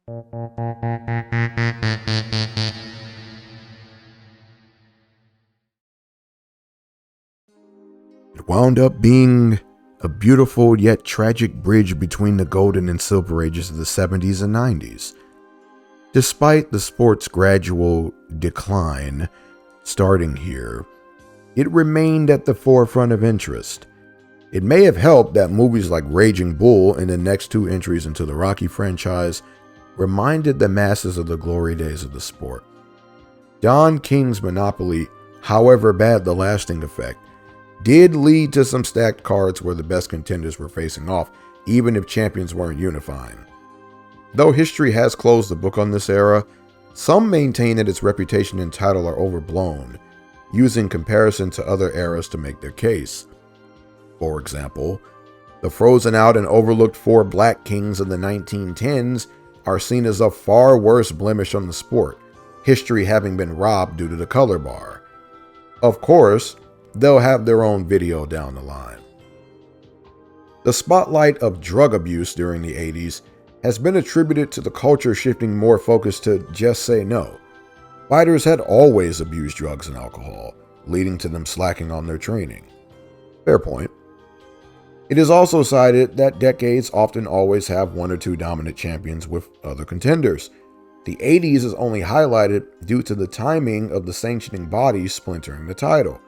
It wound up being a beautiful yet tragic bridge between the golden and silver ages of the 70s and 90s. Despite the sport's gradual decline starting here, it remained at the forefront of interest. It may have helped that movies like Raging Bull and the next two entries into the Rocky franchise reminded the masses of the glory days of the sport. Don King's monopoly, however bad the lasting effect, did lead to some stacked cards where the best contenders were facing off, even if champions weren't unifying. Though history has closed the book on this era, some maintain that its reputation and title are overblown, using comparison to other eras to make their case. For example, the frozen out and overlooked four Black Kings of the 1910s are seen as a far worse blemish on the sport, history having been robbed due to the color bar. Of course, they'll have their own video down the line. The spotlight of drug abuse during the 80s has been attributed to the culture shifting more focus to just say no. Fighters had always abused drugs and alcohol, leading to them slacking on their training. Fair point. It is also cited that decades often always have one or two dominant champions with other contenders. The 80s is only highlighted due to the timing of the sanctioning bodies splintering the title.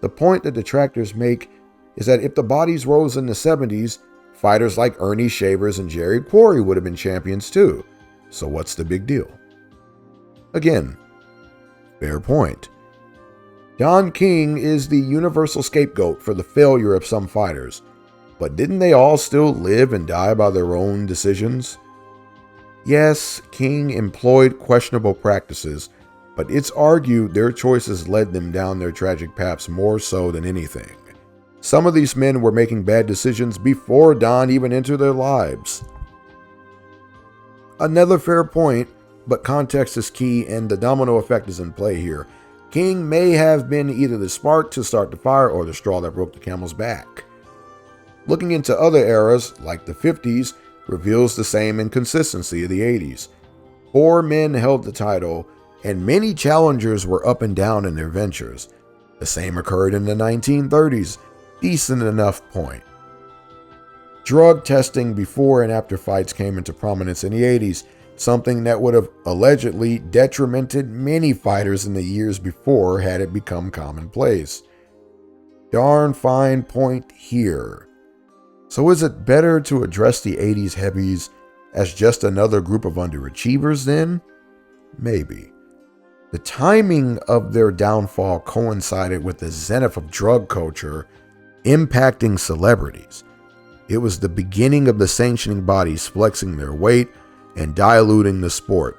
The point that detractors make is that if the bodies rose in the 70s, fighters like Ernie Shavers and Jerry Quarry would have been champions too. So what's the big deal? Again, fair point. Don King is the universal scapegoat for the failure of some fighters, but didn't they all still live and die by their own decisions? Yes, King employed questionable practices, but it's argued their choices led them down their tragic paths more so than anything. Some of these men were making bad decisions before Don even entered their lives. Another fair point, but context is key and the domino effect is in play here. King may have been either the spark to start the fire or the straw that broke the camel's back. Looking into other eras, like the 50s, reveals the same inconsistency of the 80s. Four men held the title, and many challengers were up and down in their ventures. The same occurred in the 1930s. Decent enough point. Drug testing before and after fights came into prominence in the 80s, something that would have allegedly detrimented many fighters in the years before had it become commonplace. Darn fine point here. So is it better to address the 80s heavies as just another group of underachievers then? Maybe. The timing of their downfall coincided with the zenith of drug culture impacting celebrities. It was the beginning of the sanctioning bodies flexing their weight and diluting the sport.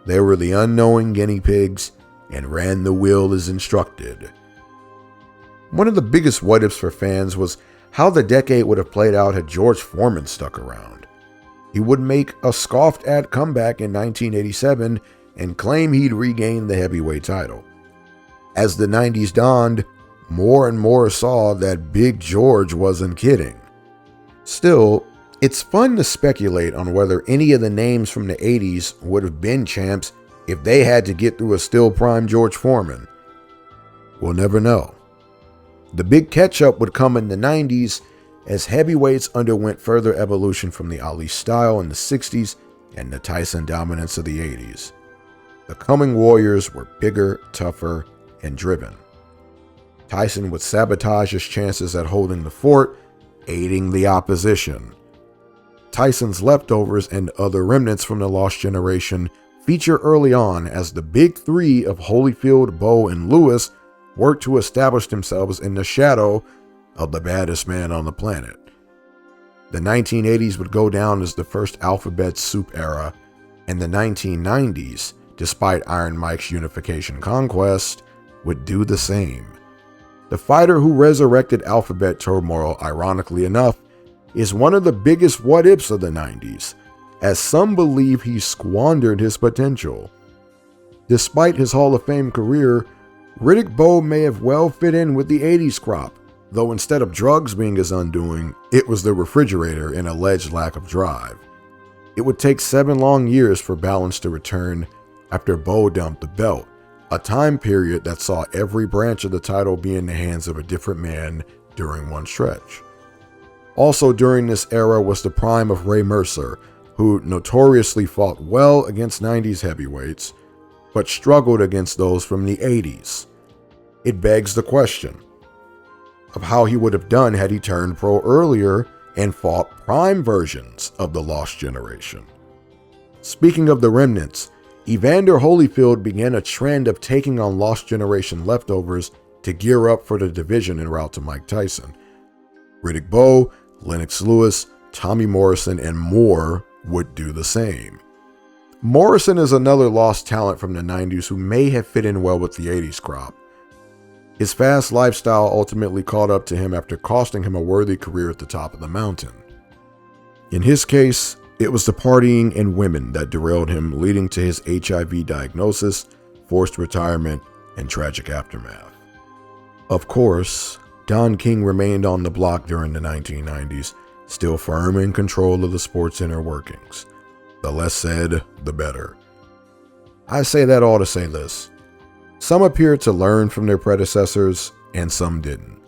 They were the unknowing guinea pigs and ran the wheel as instructed. One of the biggest what-ifs for fans was how the decade would have played out had George Foreman stuck around. He would make a scoffed-at comeback in 1987 and claim he'd regained the heavyweight title. As the 90s dawned, more and more saw that Big George wasn't kidding. Still, it's fun to speculate on whether any of the names from the 80s would have been champs if they had to get through a still prime George Foreman. We'll never know. The big catch-up would come in the 90s as heavyweights underwent further evolution from the Ali style in the 60s and the Tyson dominance of the 80s. The coming warriors were bigger, tougher, and driven. Tyson would sabotage his chances at holding the fort, aiding the opposition. Tyson's leftovers and other remnants from the lost generation feature early on as the big three of Holyfield, Bowe, and Lewis worked to establish themselves in the shadow of the baddest man on the planet. The 1980s would go down as the first alphabet soup era, and the 1990s, despite Iron Mike's unification conquest, would do the same. The fighter who resurrected alphabet turmoil, ironically enough, is one of the biggest what-ifs of the 90s, as some believe he squandered his potential. Despite his Hall of Fame career, Riddick Bowe may have well fit in with the 80s crop, though instead of drugs being his undoing, it was the refrigerator and alleged lack of drive. It would take 7 long years for balance to return after Bo dumped the belt, a time period that saw every branch of the title be in the hands of a different man during one stretch. Also during this era was the prime of Ray Mercer, who notoriously fought well against 90s heavyweights, but struggled against those from the 80s. It begs the question of how he would have done had he turned pro earlier and fought prime versions of the Lost Generation. Speaking of the remnants, Evander Holyfield began a trend of taking on Lost Generation leftovers to gear up for the division en route to Mike Tyson. Riddick Bowe, Lennox Lewis, Tommy Morrison, and more would do the same. Morrison is another lost talent from the 90s who may have fit in well with the 80s crop. His fast lifestyle ultimately caught up to him after costing him a worthy career at the top of the mountain. In his case, it was the partying and women that derailed him, leading to his HIV diagnosis, forced retirement, and tragic aftermath. Of course, Don King remained on the block during the 1990s, still firm in control of the sport's inner workings. The less said, the better. I say that all to say this. Some appeared to learn from their predecessors, and some didn't.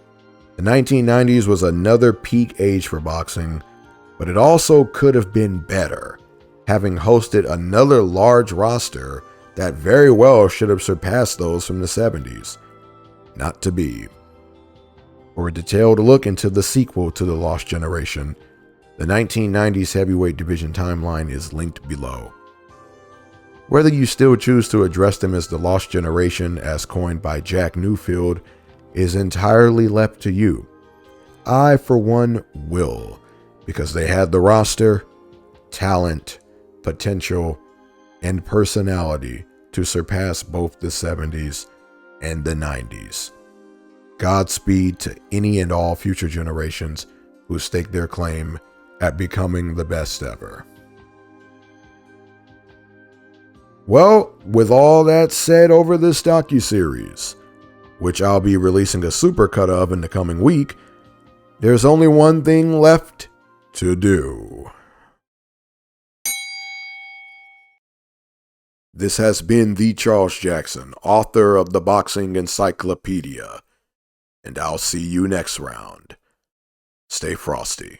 The 1990s was another peak age for boxing, but it also could have been better, having hosted another large roster that very well should have surpassed those from the 70s. Not to be. For a detailed look into the sequel to The Lost Generation, the 1990s heavyweight division timeline is linked below. Whether you still choose to address them as the Lost Generation, as coined by Jack Newfield, is entirely left to you. I, for one, will, because they had the roster, talent, potential, and personality to surpass both the 70s and the 90s. Godspeed to any and all future generations who stake their claim at becoming the best ever. Well, with all that said over this docuseries, which I'll be releasing a supercut of in the coming week, there's only one thing left to do. This has been the Charles Jackson, author of the Boxing Encyclopedia, and I'll see you next round. Stay frosty.